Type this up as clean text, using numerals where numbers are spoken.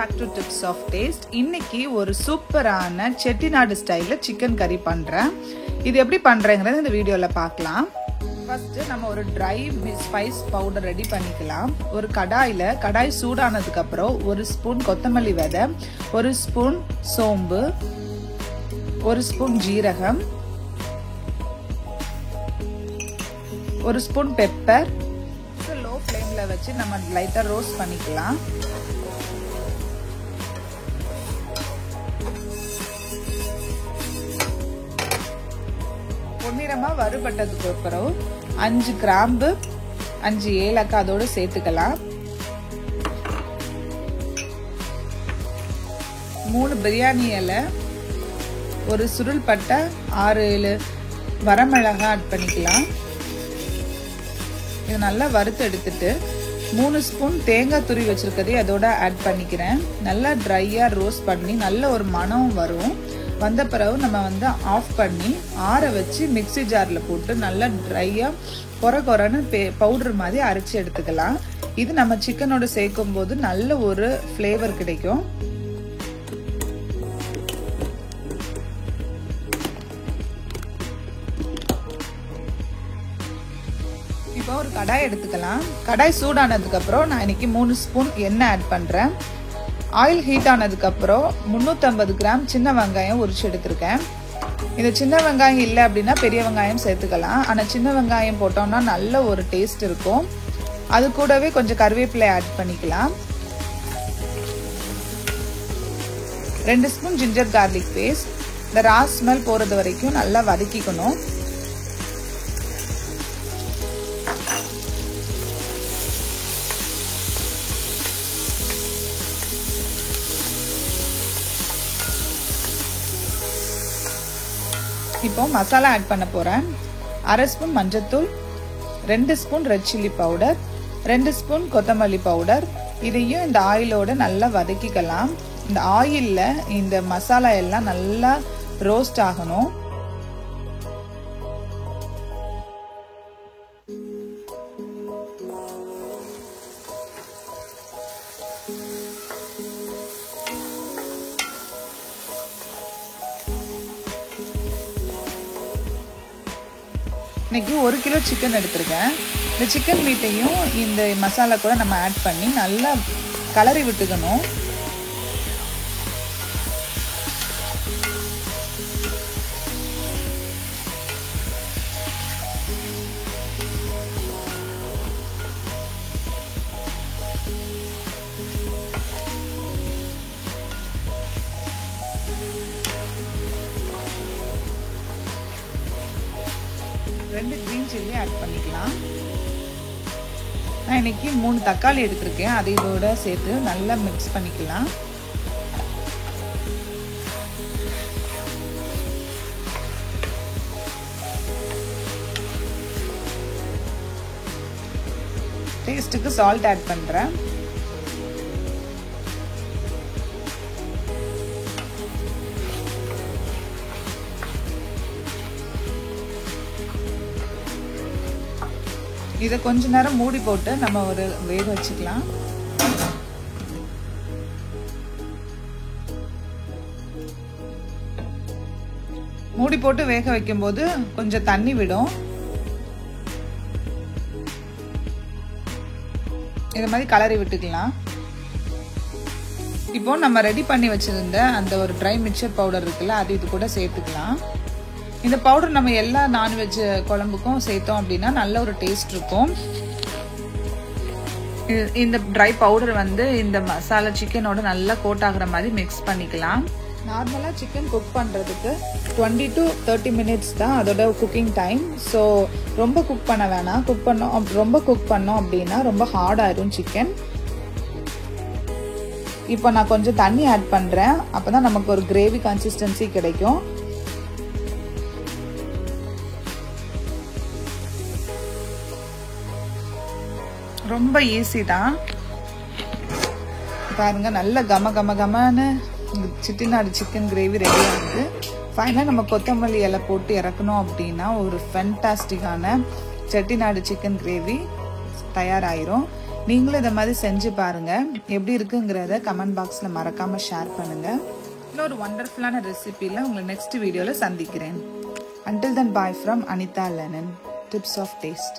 back to Tips of Taste. இன்னைக்கு ஒரு சூப்பரான செட்டிநாடு ஸ்டைல்ல சிக்கன் கறி பண்றேன். இது எப்படி பண்றேங்கறத இந்த வீடியோல பார்க்கலாம். ஃபர்ஸ்ட் நம்ம ஒரு dry spice powder ரெடி பண்ணிக்கலாம். ஒரு கடாய் சூடானதுக்கு அப்புறம் ஒரு ஸ்பூன் கொத்தமல்லி விதை, ஒரு ஸ்பூன் சோம்பு, ஒரு ஸ்பூன் ஜீரகம், ஒரு ஸ்பூன் பெப்பர் லோ ஃப்ளேம்ல வச்சு நம்ம லைட்டா ரோஸ்ட் பண்ணிக்கலாம். பொன்னிறமா வறுபட்டதுக்கு அப்புறம் 5 கிராம்பு 5 ஏலக்காய் அதோட சேர்த்துக்கலாம். 3 பிரியாணி இலை, ஒரு சுருள் பட்டை, 6-7 வரமிளகாய் ஆட் பண்ணிக்கலாம். இது நல்லா வறுத்து எடுத்துட்டு 3 ஸ்பூன் தேங்காய் துருவி வச்சிருக்கதே அதோட ஆட் பண்ணிக்கிறேன். நல்லா ட்ரையா ரோஸ்ட் பண்ணி நல்ல ஒரு மணம் வரும். வந்த பிறகு நம்ம ஆஃப் பண்ணி ஆற வச்சு மிக்ஸி ஜார்ல போட்டு நல்லா ட்ரையா கொரன்னு பவுடர் மாதிரி அரைச்சி எடுத்துக்கலாம். இது நம்ம சிக்கனோட சேர்க்கும் போது நல்ல ஒரு ஃப்ளேவர் கிடைக்கும். இப்போ ஒரு கடாய் எடுத்துக்கலாம். கடாய் சூடானதுக்கு அப்புறம் நான் இன்னைக்கு 3 ஸ்பூன் எண்ணெய் ஆட் பண்றேன். ஆயில் ஹீட் ஆனதுக்கு அப்புறம் 350 கிராம் சின்ன வெங்காயம் உரிச்சு எடுத்திருக்கேன். இந்த சின்ன வெங்காயம் இல்லை அப்படின்னா பெரிய வெங்காயம் சேர்த்துக்கலாம். ஆனால் சின்ன வெங்காயம் போட்டோம்னா நல்ல ஒரு டேஸ்ட் இருக்கும். அது கூடவே கொஞ்சம் கருவேப்பிலை ஆட் பண்ணிக்கலாம். 2 ஸ்பூன் ஜிஞ்சர் கார்லிக் பேஸ்ட். இந்த ரா ஸ்மெல் போறது வரைக்கும் நல்லா வதக்கிக்கணும். இப்போ மசாலா ஆட் பண்ண போறேன். 1/2 ஸ்பூன் மஞ்சத்தூள், 2 spoon red chilli powder, 2 spoon கொத்தமல்லி பவுடர். இதையும் இந்த ஆயிலோட நல்லா வதக்கிக்கலாம். இந்த ஆயில்ல இந்த மசாலா எல்லாம் நல்லா ரோஸ்ட் ஆகணும். இன்னைக்கு 1 கிலோ சிக்கன் எடுத்திருக்கேன். இந்த சிக்கன் மீட்டையும் இந்த மசாலா கூட நம்ம ஆட் பண்ணி நல்லா கலரி விட்டுக்கணும். ரெண்டு கிரீன் சில்லி ஆட் பண்ணிக்கலாம். நான் இன்னைக்கு 3 தக்காளி எடுத்திருக்கேன். அதை இதோட சேர்த்து நல்லா மிக்ஸ் பண்ணிக்கலாம். டேஸ்ட்டுக்கு சால்ட் ஆட் பண்றேன். இதை கொஞ்ச நேரம் மூடி போட்டு நம்ம ஒரு வேக வச்சுக்கலாம். மூடி போட்டு வேக வைக்கும் போது கொஞ்சம் தண்ணி விடும். இது மாதிரி கலரி விட்டுக்கலாம். இப்போ நம்ம ரெடி பண்ணி வச்சிருந்த அந்த ஒரு ட்ரை மிக்சர் பவுடர் இருக்குல்ல, அது இது கூட சேர்த்துக்கலாம். இந்த பவுடர் நம்ம எல்லா நான்வெஜ் குழம்புக்கும் சேர்த்தோம் அப்படின்னா நல்ல ஒரு டேஸ்ட் இருக்கும். இந்த ட்ரை பவுடர் இந்த மசாலா சிக்கனோட நல்லா கோட் ஆகுற மாதிரி மிக்ஸ் பண்ணிக்கலாம். நார்மலா சிக்கன் குக் பண்றதுக்கு 20 to 30 மினிட்ஸ் தான் அதோட குக்கிங் டைம். ஸோ ரொம்ப குக் பண்ண வேணாம். ரொம்ப குக் பண்ணோம் அப்படின்னா ரொம்ப ஹார்ட் ஆயிரும் சிக்கன். இப்போ நான் கொஞ்சம் தண்ணி ஆட் பண்றேன். அப்பதான் நமக்கு ஒரு கிரேவி கன்சிஸ்டன்சி கிடைக்கும். ரொம்ப ஈஸி தான். பாருங்க நல்ல கமன்னு செட்டிநாடு சிக்கன் கிரேவி ரெடி ஆகுது. ஃபைனலாக நம்ம கொத்தமல்லி இலை போட்டு இறக்கணும் அப்படின்னா ஒரு ஃபென்டாஸ்டிக்கான செட்டிநாடு சிக்கன் கிரேவி தயாராயிரும். நீங்களும் இதை மாதிரி செஞ்சு பாருங்க. எப்படி இருக்குங்கிறத கமெண்ட் பாக்ஸில் மறக்காமல் ஷேர் பண்ணுங்க. இன்னொரு வண்டர்ஃபுல்லான ரெசிபியில் உங்களை நெக்ஸ்ட் வீடியோவில் சந்திக்கிறேன். Until then, bye from Anita Lennon, Tips of Taste.